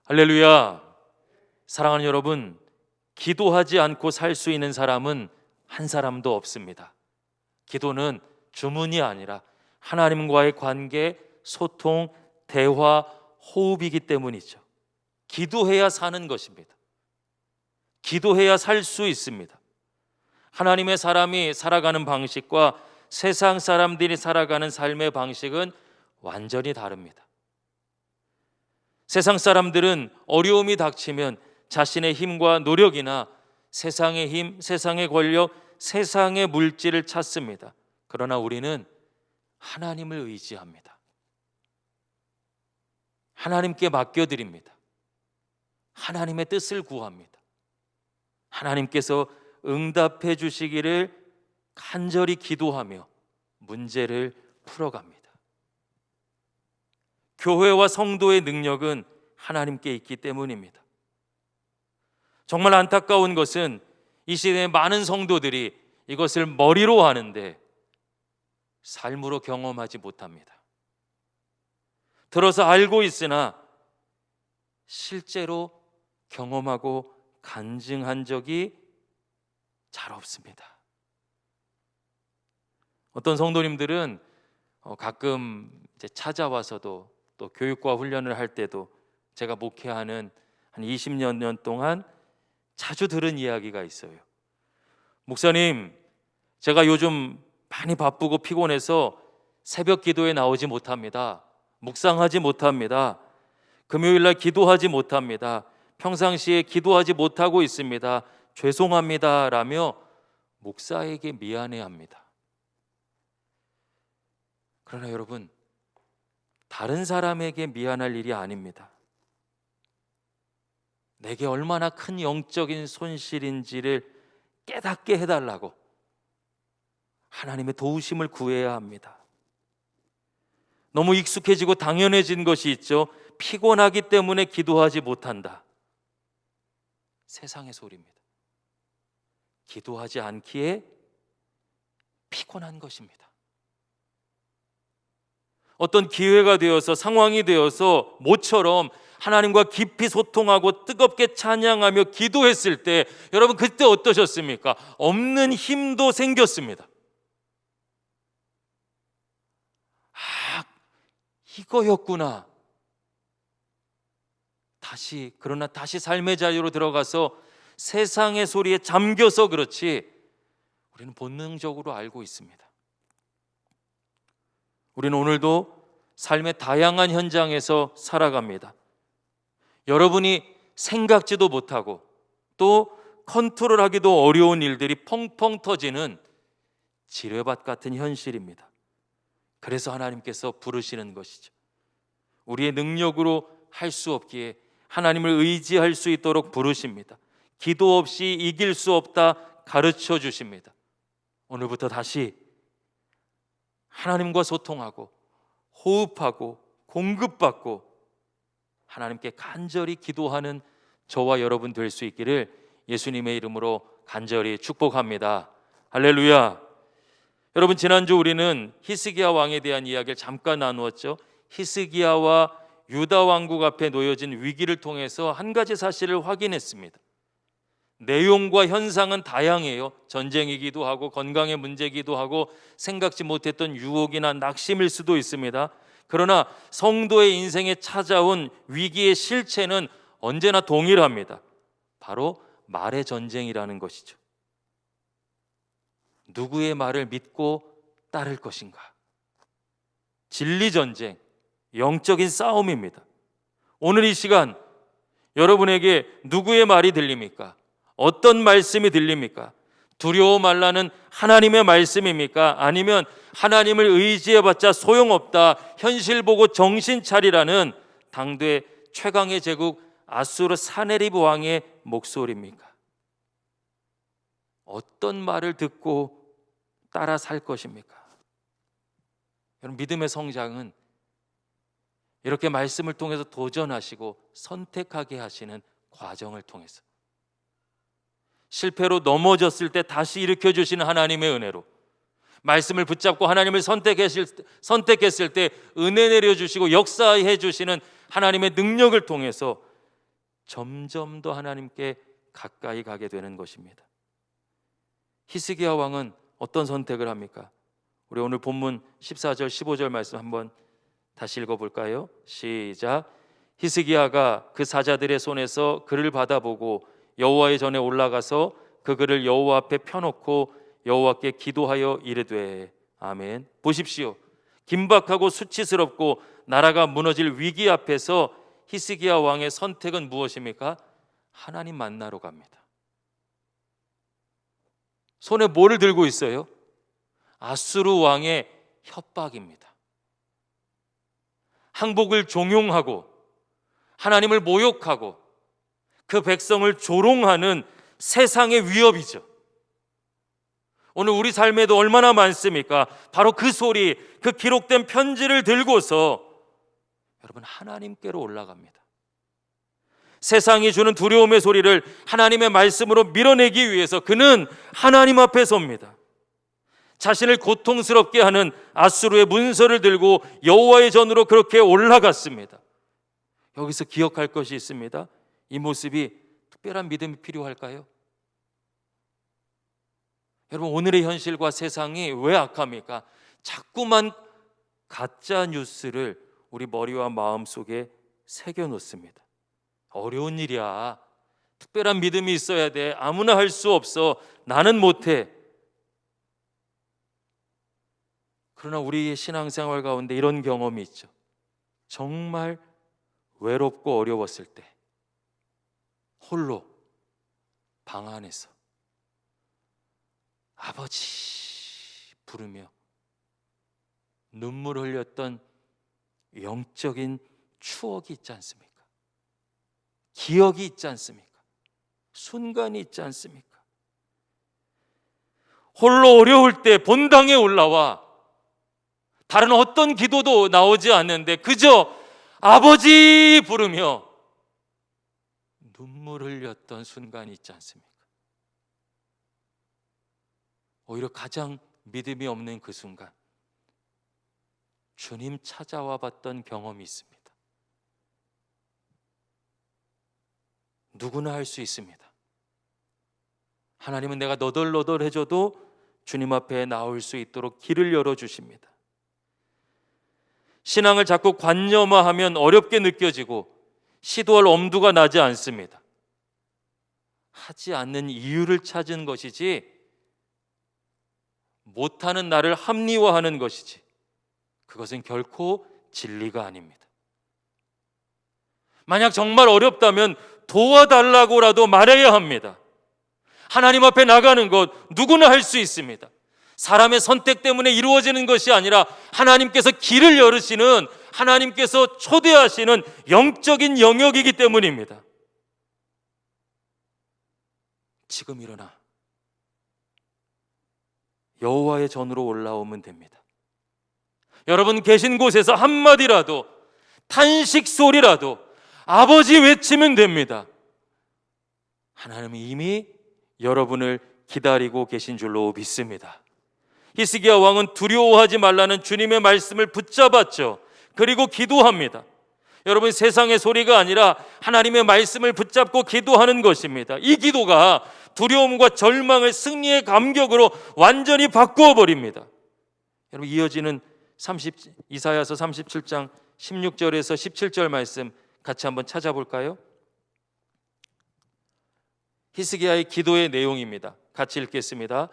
할렐루야. 사랑하는 여러분, 기도하지 않고 살 수 있는 사람은 한 사람도 없습니다. 기도는 주문이 아니라 하나님과의 관계, 소통, 대화, 호흡이기 때문이죠. 기도해야 사는 것입니다. 기도해야 살 수 있습니다. 하나님의 사람이 살아가는 방식과 세상 사람들이 살아가는 삶의 방식은 완전히 다릅니다. 세상 사람들은 어려움이 닥치면 자신의 힘과 노력이나 세상의 힘, 세상의 권력, 세상의 물질을 찾습니다. 그러나 우리는 하나님을 의지합니다. 하나님께 맡겨드립니다. 하나님의 뜻을 구합니다. 하나님께서 응답해 주시기를 간절히 기도하며 문제를 풀어갑니다. 교회와 성도의 능력은 하나님께 있기 때문입니다. 정말 안타까운 것은 이 시대의 많은 성도들이 이것을 머리로 하는데 삶으로 경험하지 못합니다. 들어서 알고 있으나 실제로 경험하고 간증한 적이 잘 없습니다. 어떤 성도님들은 가끔 이제 찾아와서도 또 교육과 훈련을 할 때도 제가 목회하는 한 20년 동안 자주 들은 이야기가 있어요. 목사님, 제가 요즘 많이 바쁘고 피곤해서 새벽 기도에 나오지 못합니다. 묵상하지 못합니다. 금요일 날 기도하지 못합니다. 평상시에 기도하지 못하고 있습니다. 죄송합니다. 라며 목사에게 미안해합니다. 그러나 여러분, 다른 사람에게 미안할 일이 아닙니다. 내게 얼마나 큰 영적인 손실인지를 깨닫게 해달라고 하나님의 도우심을 구해야 합니다. 너무 익숙해지고 당연해진 것이 있죠. 피곤하기 때문에 기도하지 못한다. 세상의 소리입니다. 기도하지 않기에 피곤한 것입니다. 어떤 기회가 되어서 상황이 되어서 모처럼 하나님과 깊이 소통하고 뜨겁게 찬양하며 기도했을 때 여러분 그때 어떠셨습니까? 없는 힘도 생겼습니다. 이거였구나. 그러나 다시 삶의 자유로 들어가서 세상의 소리에 잠겨서 그렇지 우리는 본능적으로 알고 있습니다. 우리는 오늘도 삶의 다양한 현장에서 살아갑니다. 여러분이 생각지도 못하고 또 컨트롤하기도 어려운 일들이 펑펑 터지는 지뢰밭 같은 현실입니다. 그래서 하나님께서 부르시는 것이죠. 우리의 능력으로 할 수 없기에 하나님을 의지할 수 있도록 부르십니다. 기도 없이 이길 수 없다 가르쳐 주십니다. 오늘부터 다시 하나님과 소통하고 호흡하고 공급받고 하나님께 간절히 기도하는 저와 여러분 될 수 있기를 예수님의 이름으로 간절히 축복합니다. 할렐루야. 여러분, 지난주 우리는 히스기야 왕에 대한 이야기를 잠깐 나누었죠. 히스기야와 유다 왕국 앞에 놓여진 위기를 통해서 한 가지 사실을 확인했습니다. 내용과 현상은 다양해요. 전쟁이기도 하고 건강의 문제이기도 하고 생각지 못했던 유혹이나 낙심일 수도 있습니다. 그러나 성도의 인생에 찾아온 위기의 실체는 언제나 동일합니다. 바로 말의 전쟁이라는 것이죠. 누구의 말을 믿고 따를 것인가? 진리 전쟁, 영적인 싸움입니다. 오늘 이 시간 여러분에게 누구의 말이 들립니까? 어떤 말씀이 들립니까? 두려워 말라는 하나님의 말씀입니까? 아니면 하나님을 의지해봤자 소용없다, 현실 보고 정신 차리라는 당대 최강의 제국 아수르 사네립 왕의 목소리입니까? 어떤 말을 듣고 따라 살 것입니까? 여러분, 믿음의 성장은 이렇게 말씀을 통해서 도전하시고 선택하게 하시는 과정을 통해서 실패로 넘어졌을 때 다시 일으켜 주시는 하나님의 은혜로 말씀을 붙잡고 하나님을 선택했을 때 은혜 내려주시고 역사해 주시는 하나님의 능력을 통해서 점점 더 하나님께 가까이 가게 되는 것입니다. 히스기야 왕은 어떤 선택을 합니까? 우리 오늘 본문 14절 15절 말씀 한번 다시 읽어볼까요? 시작. 히스기야가 그 사자들의 손에서 글을 받아보고 여호와의 전에 올라가서 그 글을 여호와 앞에 펴놓고 여호와께 기도하여 이르되 아멘. 보십시오. 긴박하고 수치스럽고 나라가 무너질 위기 앞에서 히스기야 왕의 선택은 무엇입니까? 하나님 만나러 갑니다. 손에 뭐를 들고 있어요? 아수르 왕의 협박입니다. 항복을 종용하고 하나님을 모욕하고 그 백성을 조롱하는 세상의 위협이죠. 오늘 우리 삶에도 얼마나 많습니까? 바로 그 소리, 그 기록된 편지를 들고서 여러분 하나님께로 올라갑니다. 세상이 주는 두려움의 소리를 하나님의 말씀으로 밀어내기 위해서 그는 하나님 앞에 섭니다. 자신을 고통스럽게 하는 아수르의 문서를 들고 여호와의 전으로 그렇게 올라갔습니다. 여기서 기억할 것이 있습니다. 이 모습이 특별한 믿음이 필요할까요? 여러분 오늘의 현실과 세상이 왜 악합니까? 자꾸만 가짜 뉴스를 우리 머리와 마음 속에 새겨놓습니다. 어려운 일이야. 특별한 믿음이 있어야 돼. 아무나 할 수 없어. 나는 못해. 그러나 우리의 신앙생활 가운데 이런 경험이 있죠. 정말 외롭고 어려웠을 때 홀로 방 안에서 아버지 부르며 눈물 흘렸던 영적인 추억이 있지 않습니까? 기억이 있지 않습니까? 순간이 있지 않습니까? 홀로 어려울 때 본당에 올라와 다른 어떤 기도도 나오지 않는데 그저 아버지 부르며 눈물 흘렸던 순간이 있지 않습니까? 오히려 가장 믿음이 없는 그 순간 주님 찾아와 봤던 경험이 있습니다. 누구나 할 수 있습니다. 하나님은 내가 너덜너덜해져도 주님 앞에 나올 수 있도록 길을 열어주십니다. 신앙을 자꾸 관념화하면 어렵게 느껴지고 시도할 엄두가 나지 않습니다. 하지 않는 이유를 찾은 것이지 못하는 나를 합리화하는 것이지 그것은 결코 진리가 아닙니다. 만약 정말 어렵다면 도와달라고라도 말해야 합니다. 하나님 앞에 나가는 것 누구나 할 수 있습니다. 사람의 선택 때문에 이루어지는 것이 아니라 하나님께서 길을 열으시는, 하나님께서 초대하시는 영적인 영역이기 때문입니다. 지금 일어나 여호와의 전으로 올라오면 됩니다. 여러분 계신 곳에서 한마디라도, 탄식 소리라도 아버지 외치면 됩니다. 하나님이 이미 여러분을 기다리고 계신 줄로 믿습니다. 히스기야 왕은 두려워하지 말라는 주님의 말씀을 붙잡았죠. 그리고 기도합니다. 여러분 세상의 소리가 아니라 하나님의 말씀을 붙잡고 기도하는 것입니다. 이 기도가 두려움과 절망을 승리의 감격으로 완전히 바꾸어 버립니다. 여러분 이어지는 이사야서 37장 16절에서 17절 말씀 같이 한번 찾아볼까요? 히스기야의 기도의 내용입니다. 같이 읽겠습니다.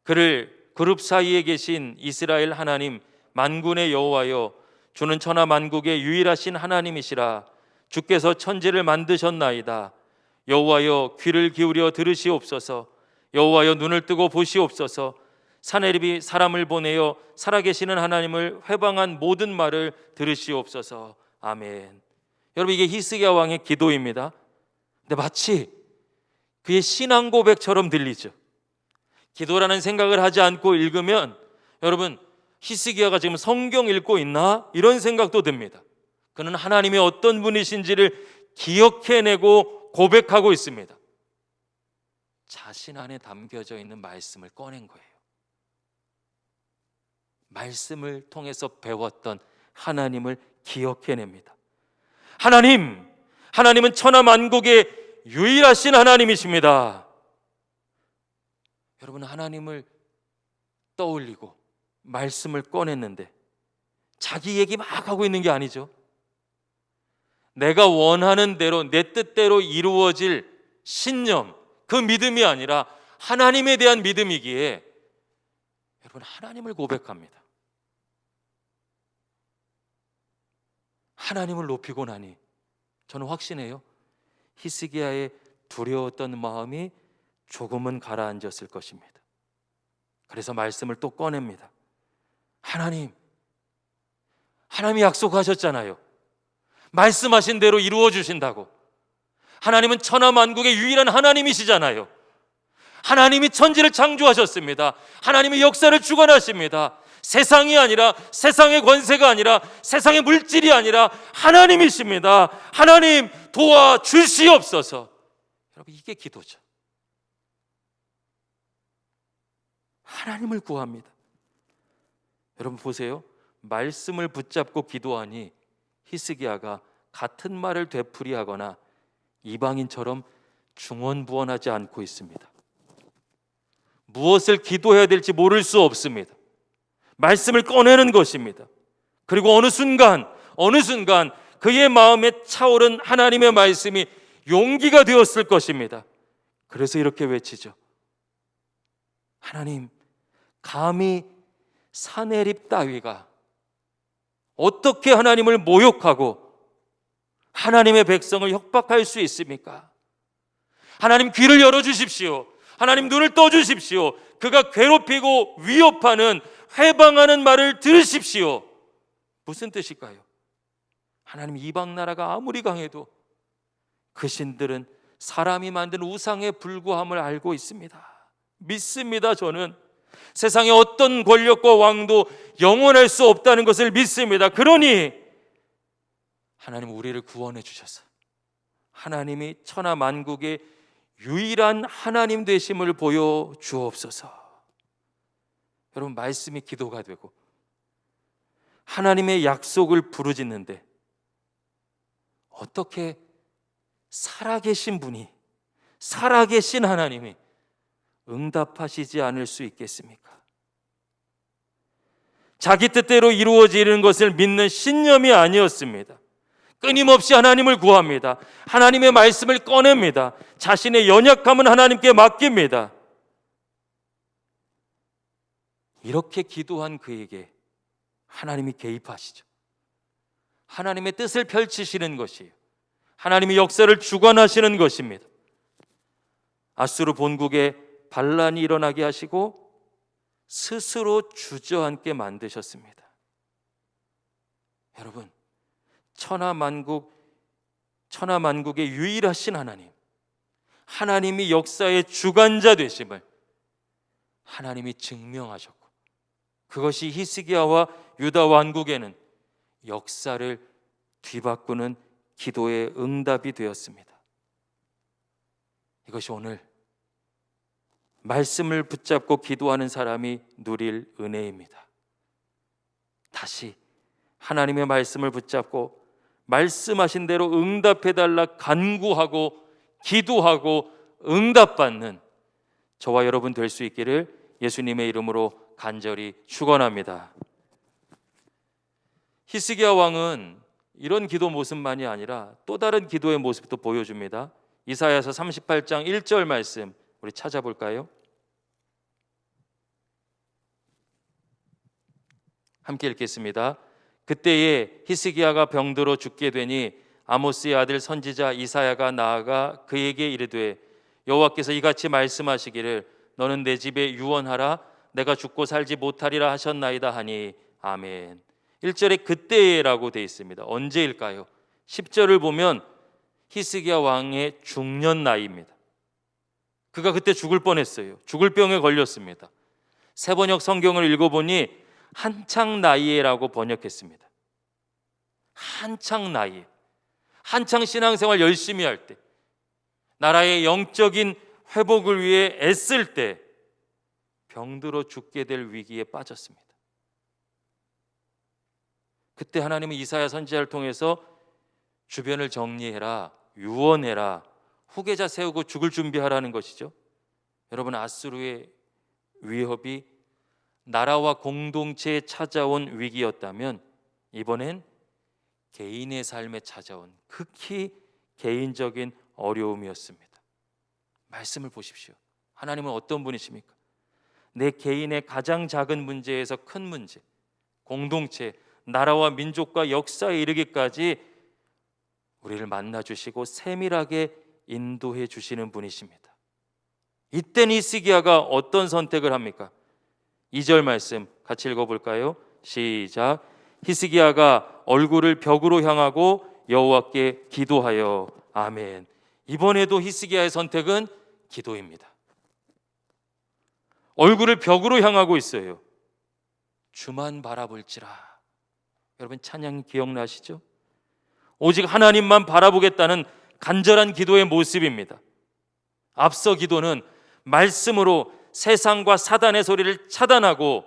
그를 그룹 사이에 계신 이스라엘 하나님 만군의 여호와여, 주는 천하 만국의 유일하신 하나님이시라. 주께서 천지를 만드셨나이다. 여호와여 귀를 기울여 들으시옵소서. 여호와여 눈을 뜨고 보시옵소서. 사내립이 사람을 보내어 살아계시는 하나님을 회방한 모든 말을 들으시옵소서. 아멘. 여러분 이게 히스기야 왕의 기도입니다. 근데 마치 그의 신앙 고백처럼 들리죠. 기도라는 생각을 하지 않고 읽으면 여러분 히스기야가 지금 성경 읽고 있나? 이런 생각도 듭니다. 그는 하나님이 어떤 분이신지를 기억해내고 고백하고 있습니다. 자신 안에 담겨져 있는 말씀을 꺼낸 거예요. 말씀을 통해서 배웠던 하나님을 기억해냅니다. 하나님, 하나님은 천하 만국의 유일하신 하나님이십니다. 여러분, 하나님을 떠올리고 말씀을 꺼냈는데 자기 얘기 막 하고 있는 게 아니죠. 내가 원하는 대로 내 뜻대로 이루어질 신념, 그 믿음이 아니라 하나님에 대한 믿음이기에 여러분, 하나님을 고백합니다. 하나님을 높이고 나니 저는 확신해요. 히스기야의 두려웠던 마음이 조금은 가라앉았을 것입니다. 그래서 말씀을 또 꺼냅니다. 하나님이 약속하셨잖아요. 말씀하신 대로 이루어 주신다고. 하나님은 천하 만국의 유일한 하나님이시잖아요. 하나님이 천지를 창조하셨습니다. 하나님이 역사를 주관하십니다. 세상이 아니라, 세상의 권세가 아니라, 세상의 물질이 아니라 하나님이십니다. 하나님 도와주시옵소서. 여러분, 이게 기도죠. 하나님을 구합니다. 여러분 보세요. 말씀을 붙잡고 기도하니 히스기야가 같은 말을 되풀이하거나 이방인처럼 중언부언하지 않고 있습니다. 무엇을 기도해야 될지 모를 수 없습니다. 말씀을 꺼내는 것입니다. 그리고 어느 순간 그의 마음에 차오른 하나님의 말씀이 용기가 되었을 것입니다. 그래서 이렇게 외치죠. 하나님, 감히 사내립 따위가 어떻게 하나님을 모욕하고 하나님의 백성을 협박할 수 있습니까? 하나님, 귀를 열어주십시오. 하나님, 눈을 떠주십시오. 그가 괴롭히고 위협하는, 회방하는 말을 들으십시오. 무슨 뜻일까요? 하나님, 이방 나라가 아무리 강해도 그 신들은 사람이 만든 우상에 불과함을 알고 있습니다. 믿습니다. 저는 세상의 어떤 권력과 왕도 영원할 수 없다는 것을 믿습니다. 그러니 하나님, 우리를 구원해 주셔서 하나님이 천하 만국의 유일한 하나님 되심을 보여주옵소서. 여러분, 말씀이 기도가 되고 하나님의 약속을 부르짖는데 어떻게 살아계신 분이, 살아계신 하나님이 응답하시지 않을 수 있겠습니까? 자기 뜻대로 이루어지는 것을 믿는 신념이 아니었습니다. 끊임없이 하나님을 구합니다. 하나님의 말씀을 꺼냅니다. 자신의 연약함은 하나님께 맡깁니다. 이렇게 기도한 그에게 하나님이 개입하시죠. 하나님의 뜻을 펼치시는 것이에요. 하나님이 역사를 주관하시는 것입니다. 아수르 본국에 반란이 일어나게 하시고 스스로 주저앉게 만드셨습니다. 여러분, 천하 만국의 유일하신 하나님, 하나님이 역사의 주관자 되심을 하나님이 증명하셨고, 그것이 히스기야와 유다 왕국에는 역사를 뒤바꾸는 기도의 응답이 되었습니다. 이것이 오늘 말씀을 붙잡고 기도하는 사람이 누릴 은혜입니다. 다시 하나님의 말씀을 붙잡고 말씀하신 대로 응답해달라 간구하고 기도하고 응답받는 저와 여러분 될 수 있기를 예수님의 이름으로 간절히 축원합니다. 히스기야 왕은 이런 기도 모습만이 아니라 또 다른 기도의 모습도 보여줍니다. 이사야서 38장 1절 말씀 우리 찾아볼까요? 함께 읽겠습니다. 그때에 히스기야가 병들어 죽게 되니 아모스의 아들 선지자 이사야가 나아가 그에게 이르되 여호와께서 이같이 말씀하시기를 너는 내 집에 유언하라 내가 죽고 살지 못하리라 하셨나이다 하니 아멘. 1절에 그때라고 되어 있습니다. 언제일까요? 10절을 보면 히스기야 왕의 중년 나이입니다. 그가 그때 죽을 뻔했어요. 죽을 병에 걸렸습니다. 세번역 성경을 읽어보니 한창 나이에라고 번역했습니다. 한창 나이에, 한창 신앙생활 열심히 할 때, 나라의 영적인 회복을 위해 애쓸 때 병들어 죽게 될 위기에 빠졌습니다. 그때 하나님은 이사야 선지자를 통해서 주변을 정리해라, 유언해라. 후계자 세우고 죽을 준비하라는 것이죠. 여러분, 아수르의 위협이 나라와 공동체에 찾아온 위기였다면 이번엔 개인의 삶에 찾아온 극히 개인적인 어려움이었습니다. 말씀을 보십시오. 하나님은 어떤 분이십니까? 내 개인의 가장 작은 문제에서 큰 문제, 공동체, 나라와 민족과 역사에 이르기까지 우리를 만나주시고 세밀하게 인도해 주시는 분이십니다. 이땐 히스기야가 어떤 선택을 합니까? 2절 말씀 같이 읽어볼까요? 시작. 히스기야가 얼굴을 벽으로 향하고 여호와께 기도하여. 아멘. 이번에도 히스기야의 선택은 기도입니다. 얼굴을 벽으로 향하고 있어요. 주만 바라볼지라. 여러분, 찬양 기억나시죠? 오직 하나님만 바라보겠다는 간절한 기도의 모습입니다. 앞서 기도는 말씀으로 세상과 사단의 소리를 차단하고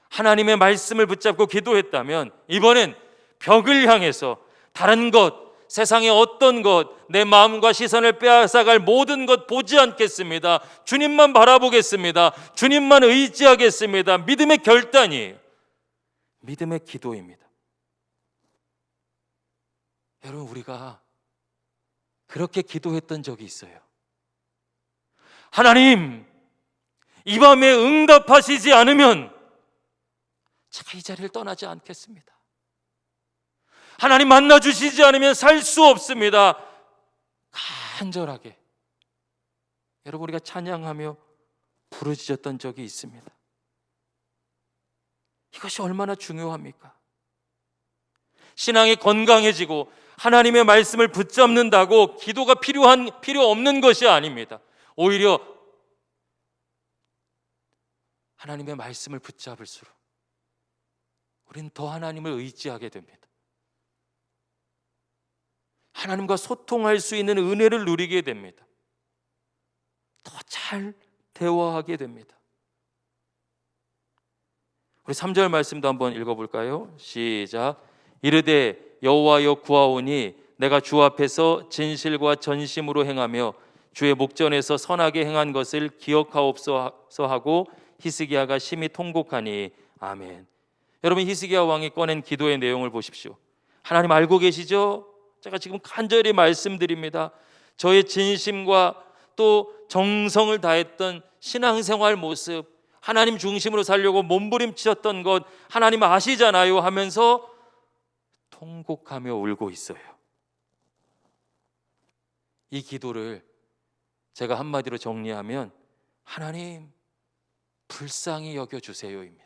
하나님의 말씀을 붙잡고 기도했다면 이번엔 벽을 향해서 다른 것, 세상의 어떤 것, 내 마음과 시선을 빼앗아갈 모든 것 보지 않겠습니다. 주님만 바라보겠습니다. 주님만 의지하겠습니다. 믿음의 결단이에요. 믿음의 기도입니다. 여러분, 우리가 그렇게 기도했던 적이 있어요. 하나님, 이 밤에 응답하시지 않으면 제가 이 자리를 떠나지 않겠습니다. 하나님 만나주시지 않으면 살 수 없습니다. 간절하게 여러분, 우리가 찬양하며 부르짖었던 적이 있습니다. 이것이 얼마나 중요합니까? 신앙이 건강해지고 하나님의 말씀을 붙잡는다고 기도가 필요 없는 것이 아닙니다. 오히려 하나님의 말씀을 붙잡을수록 우리는 더 하나님을 의지하게 됩니다. 하나님과 소통할 수 있는 은혜를 누리게 됩니다. 더 잘 대화하게 됩니다. 우리 3절 말씀도 한번 읽어볼까요? 시작. 이르되 여호와여 구하오니 내가 주 앞에서 진실과 전심으로 행하며 주의 목전에서 선하게 행한 것을 기억하옵소서 하고 히스기야가 심히 통곡하니. 아멘. 여러분, 히스기야 왕이 꺼낸 기도의 내용을 보십시오. 하나님 알고 계시죠? 제가 지금 간절히 말씀드립니다. 저의 진심과 또 정성을 다했던 신앙생활 모습, 하나님 중심으로 살려고 몸부림치셨던 것 하나님 아시잖아요 하면서 통곡하며 울고 있어요. 이 기도를 제가 한마디로 정리하면 하나님 불쌍히 여겨주세요입니다.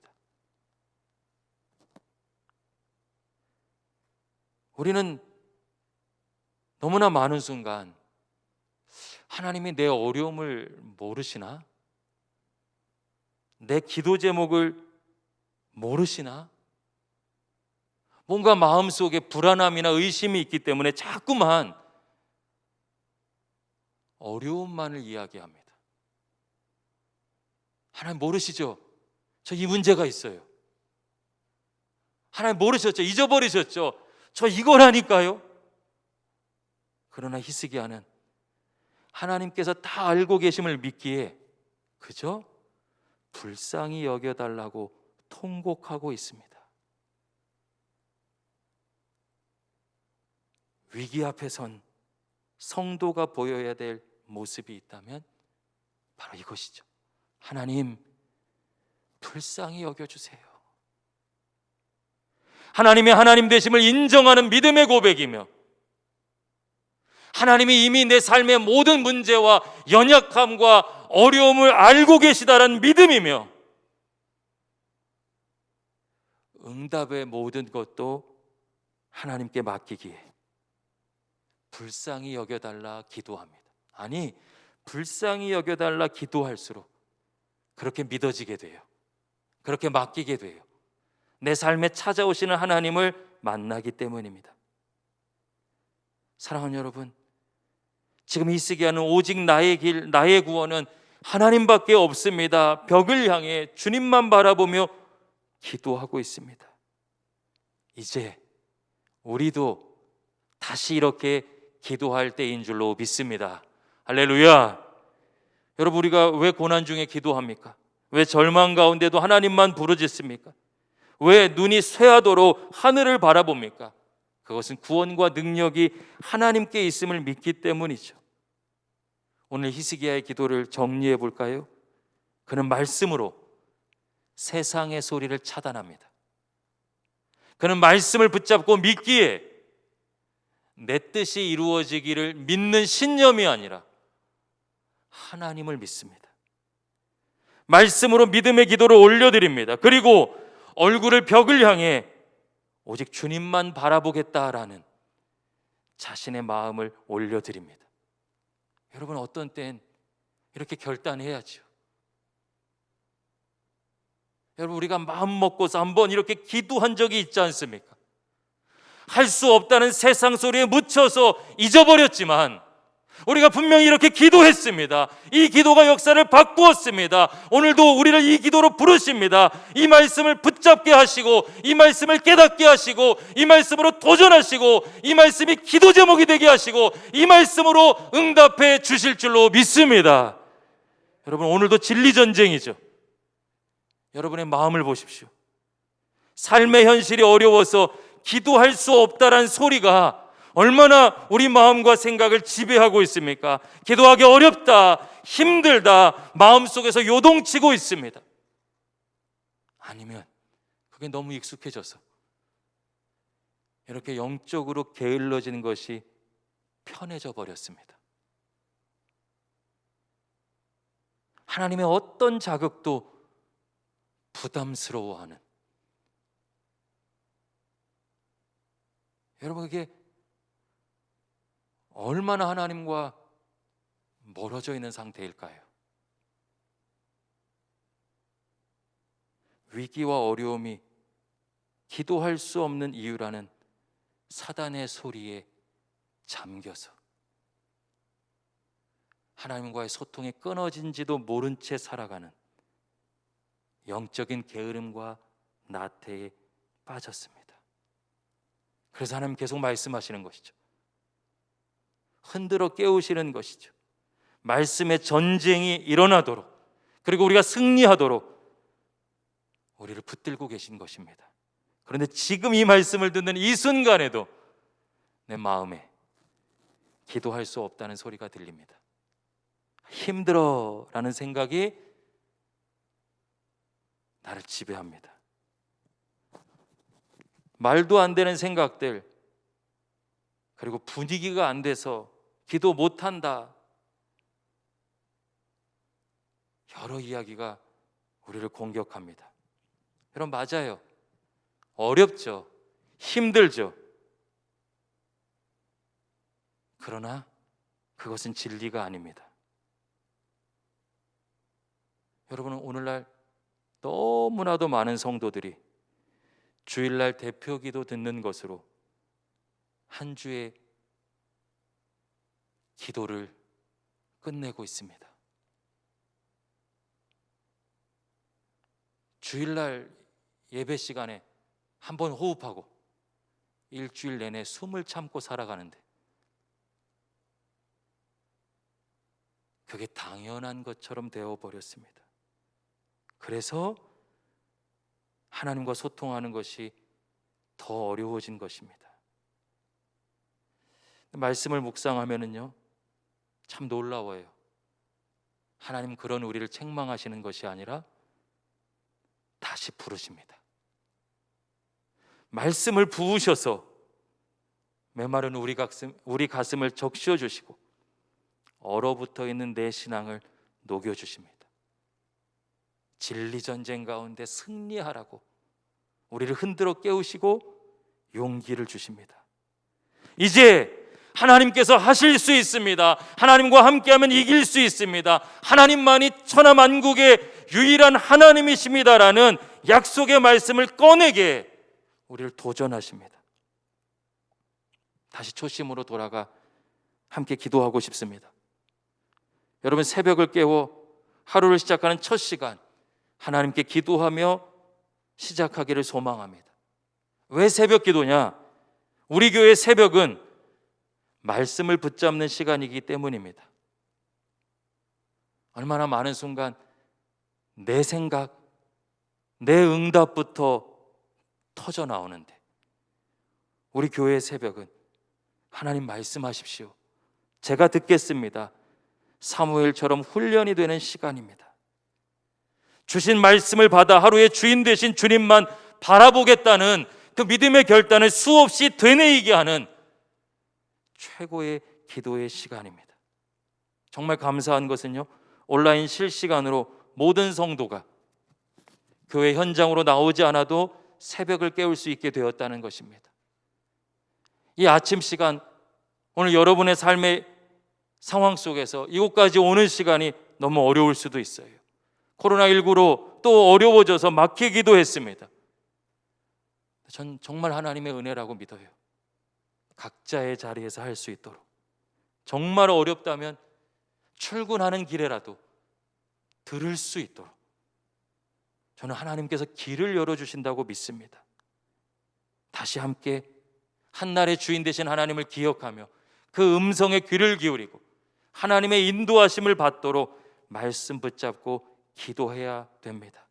우리는 너무나 많은 순간 하나님이 내 어려움을 모르시나? 내 기도 제목을 모르시나? 뭔가 마음속에 불안함이나 의심이 있기 때문에 자꾸만 어려움만을 이야기합니다. 하나님 모르시죠? 저 이 문제가 있어요. 하나님 모르셨죠? 잊어버리셨죠? 저 이거라니까요. 그러나 히스기야는 하나님께서 다 알고 계심을 믿기에 그저 불쌍히 여겨달라고 통곡하고 있습니다. 위기 앞에 선 성도가 보여야 될 모습이 있다면 바로 이것이죠. 하나님 불쌍히 여겨주세요. 하나님의 하나님 되심을 인정하는 믿음의 고백이며 하나님이 이미 내 삶의 모든 문제와 연약함과 어려움을 알고 계시다라는 믿음이며 응답의 모든 것도 하나님께 맡기기에 불쌍히 여겨달라 기도합니다. 아니, 불쌍히 여겨달라 기도할수록 그렇게 믿어지게 돼요. 그렇게 맡기게 돼요. 내 삶에 찾아오시는 하나님을 만나기 때문입니다. 사랑하는 여러분, 지금 히스기야는 오직 나의 길, 나의 구원은 하나님밖에 없습니다. 벽을 향해 주님만 바라보며 기도하고 있습니다. 이제 우리도 다시 이렇게 기도할 때인 줄로 믿습니다. 할렐루야. 여러분, 우리가 왜 고난 중에 기도합니까? 왜 절망 가운데도 하나님만 부르짖습니까? 왜 눈이 쇠하도록 하늘을 바라봅니까? 그것은 구원과 능력이 하나님께 있음을 믿기 때문이죠. 오늘 히스기야의 기도를 정리해 볼까요? 그는 말씀으로 세상의 소리를 차단합니다. 그는 말씀을 붙잡고 믿기에 내 뜻이 이루어지기를 믿는 신념이 아니라 하나님을 믿습니다. 말씀으로 믿음의 기도를 올려드립니다. 그리고 얼굴을 벽을 향해 오직 주님만 바라보겠다라는 자신의 마음을 올려드립니다. 여러분, 어떤 때는 이렇게 결단해야죠. 여러분, 우리가 마음 먹고서 한번 이렇게 기도한 적이 있지 않습니까? 할 수 없다는 세상 소리에 묻혀서 잊어버렸지만 우리가 분명히 이렇게 기도했습니다. 이 기도가 역사를 바꾸었습니다. 오늘도 우리를 이 기도로 부르십니다. 이 말씀을 붙잡게 하시고, 이 말씀을 깨닫게 하시고, 이 말씀으로 도전하시고, 이 말씀이 기도 제목이 되게 하시고, 이 말씀으로 응답해 주실 줄로 믿습니다. 여러분, 오늘도 진리 전쟁이죠. 여러분의 마음을 보십시오. 삶의 현실이 어려워서 기도할 수 없다란 소리가 얼마나 우리 마음과 생각을 지배하고 있습니까? 기도하기 어렵다, 힘들다, 마음속에서 요동치고 있습니다. 아니면 그게 너무 익숙해져서 이렇게 영적으로 게을러지는 것이 편해져 버렸습니다. 하나님의 어떤 자극도 부담스러워하는, 여러분, 이게 얼마나 하나님과 멀어져 있는 상태일까요? 위기와 어려움이 기도할 수 없는 이유라는 사단의 소리에 잠겨서 하나님과의 소통이 끊어진지도 모른 채 살아가는 영적인 게으름과 나태에 빠졌습니다. 그래서 하나님 계속 말씀하시는 것이죠. 흔들어 깨우시는 것이죠. 말씀의 전쟁이 일어나도록, 그리고 우리가 승리하도록 우리를 붙들고 계신 것입니다. 그런데 지금 이 말씀을 듣는 이 순간에도 내 마음에 기도할 수 없다는 소리가 들립니다. 힘들어 라는 생각이 나를 지배합니다. 말도 안 되는 생각들, 그리고 분위기가 안 돼서 기도 못한다, 여러 이야기가 우리를 공격합니다. 여러분, 맞아요. 어렵죠. 힘들죠. 그러나 그것은 진리가 아닙니다. 여러분은 오늘날 너무나도 많은 성도들이 주일날 대표기도 듣는 것으로 한 주의 기도를 끝내고 있습니다. 주일날 예배 시간에 한번 호흡하고 일주일 내내 숨을 참고 살아가는데 그게 당연한 것처럼 되어버렸습니다. 그래서 하나님과 소통하는 것이 더 어려워진 것입니다. 말씀을 묵상하면은요, 참 놀라워요. 하나님 그런 우리를 책망하시는 것이 아니라 다시 부르십니다. 말씀을 부으셔서 메마른 우리 가슴을 적셔 주시고 얼어붙어 있는 내 신앙을 녹여 주십니다. 진리 전쟁 가운데 승리하라고 우리를 흔들어 깨우시고 용기를 주십니다. 이제 하나님께서 하실 수 있습니다. 하나님과 함께하면 이길 수 있습니다. 하나님만이 천하만국의 유일한 하나님이십니다라는 약속의 말씀을 꺼내게 우리를 도전하십니다. 다시 초심으로 돌아가 함께 기도하고 싶습니다. 여러분, 새벽을 깨워 하루를 시작하는 첫 시간 하나님께 기도하며 시작하기를 소망합니다. 왜 새벽 기도냐? 우리 교회 새벽은 말씀을 붙잡는 시간이기 때문입니다. 얼마나 많은 순간 내 생각, 내 응답부터 터져 나오는데, 우리 교회의 새벽은 하나님 말씀하십시오, 제가 듣겠습니다, 사무엘처럼 훈련이 되는 시간입니다. 주신 말씀을 받아 하루의 주인 되신 주님만 바라보겠다는 그 믿음의 결단을 수없이 되뇌이게 하는 최고의 기도의 시간입니다. 정말 감사한 것은요, 온라인 실시간으로 모든 성도가 교회 현장으로 나오지 않아도 새벽을 깨울 수 있게 되었다는 것입니다. 이 아침 시간, 오늘 여러분의 삶의 상황 속에서 이곳까지 오는 시간이 너무 어려울 수도 있어요. 코로나19로 또 어려워져서 막히기도 했습니다. 전 정말 하나님의 은혜라고 믿어요. 각자의 자리에서 할 수 있도록, 정말 어렵다면 출근하는 길에라도 들을 수 있도록 저는 하나님께서 길을 열어주신다고 믿습니다. 다시 함께 한날의 주인 되신 하나님을 기억하며 그 음성에 귀를 기울이고 하나님의 인도하심을 받도록 말씀 붙잡고 기도해야 됩니다.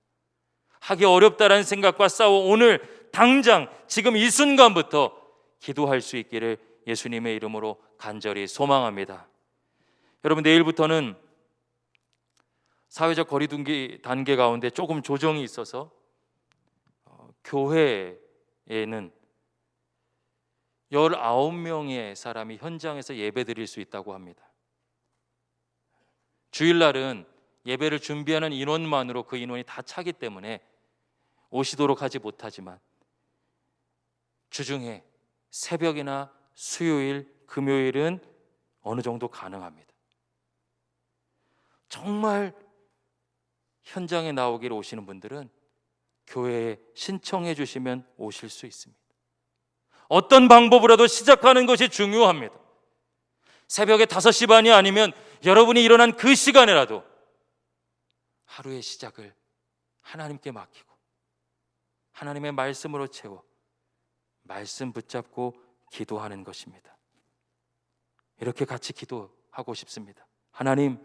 하기 어렵다라는 생각과 싸워 오늘 당장 지금 이 순간부터 기도할 수 있기를 예수님의 이름으로 간절히 소망합니다. 여러분, 내일부터는 사회적 거리두기 단계 가운데 조금 조정이 있어서 교회에는 19명의 사람이 현장에서 예배 드릴 수 있다고 합니다. 주일날은 예배를 준비하는 인원만으로 그 인원이 다 차기 때문에 오시도록 하지 못하지만 주중에 새벽이나 수요일, 금요일은 어느 정도 가능합니다. 정말 현장에 나오기를 오시는 분들은 교회에 신청해 주시면 오실 수 있습니다. 어떤 방법으로라도 시작하는 것이 중요합니다. 새벽에 5시 반이 아니면 여러분이 일어난 그 시간에라도 하루의 시작을 하나님께 맡기고 하나님의 말씀으로 채워 말씀 붙잡고 기도하는 것입니다. 이렇게 같이 기도하고 싶습니다. 하나님,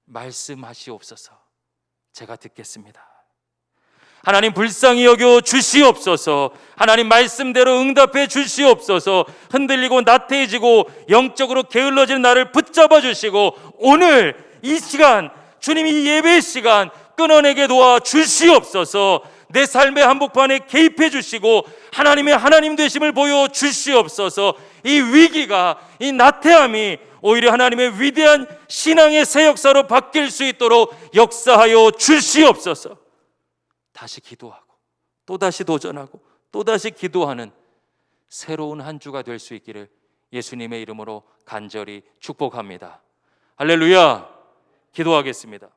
말씀하시옵소서. 제가 듣겠습니다. 하나님, 불쌍히 여겨 주시옵소서. 하나님, 말씀대로 응답해 주시옵소서. 흔들리고 나태해지고 영적으로 게을러진 나를 붙잡아 주시고 오늘 이 시간, 주님이 예배 시간 끊어내게 도와 주시옵소서. 내 삶의 한복판에 개입해 주시고 하나님의 하나님 되심을 보여 주시옵소서. 이 위기가, 이 나태함이 오히려 하나님의 위대한 신앙의 새 역사로 바뀔 수 있도록 역사하여 주시옵소서. 다시 기도하고 또다시 도전하고 또다시 기도하는 새로운 한 주가 될 수 있기를 예수님의 이름으로 간절히 축복합니다. 할렐루야. 기도하겠습니다.